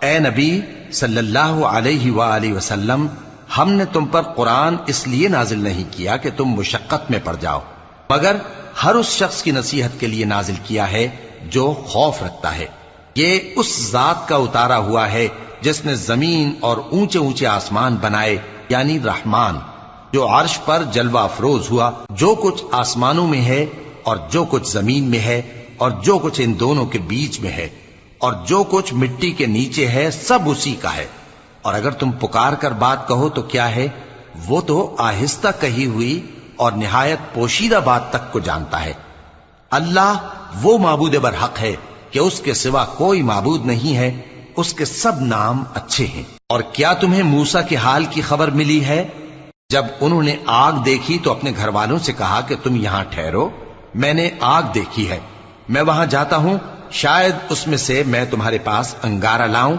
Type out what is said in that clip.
اے نبی صلی اللہ علیہ وآلہ وسلم، ہم نے تم پر قرآن اس لیے نازل نہیں کیا کہ تم مشقت میں پڑ جاؤ، مگر ہر اس شخص کی نصیحت کے لیے نازل کیا ہے جو خوف رکھتا ہے۔ یہ اس ذات کا اتارا ہوا ہے جس نے زمین اور اونچے اونچے آسمان بنائے، یعنی رحمان، جو عرش پر جلوہ افروز ہوا۔ جو کچھ آسمانوں میں ہے اور جو کچھ زمین میں ہے اور جو کچھ ان دونوں کے بیچ میں ہے اور جو کچھ مٹی کے نیچے ہے، سب اسی کا ہے۔ اور اگر تم پکار کر بات کہو تو کیا ہے، وہ تو آہستہ کہی ہوئی اور نہایت پوشیدہ بات تک کو جانتا ہے۔ اللہ وہ معبود برحق ہے کہ اس کے سوا کوئی معبود نہیں ہے، اس کے سب نام اچھے ہیں۔ اور کیا تمہیں موسیٰ کے حال کی خبر ملی ہے؟ جب انہوں نے آگ دیکھی تو اپنے گھر والوں سے کہا کہ تم یہاں ٹھہرو، میں نے آگ دیکھی ہے، میں وہاں جاتا ہوں، شاید اس میں سے میں تمہارے پاس انگارہ لاؤں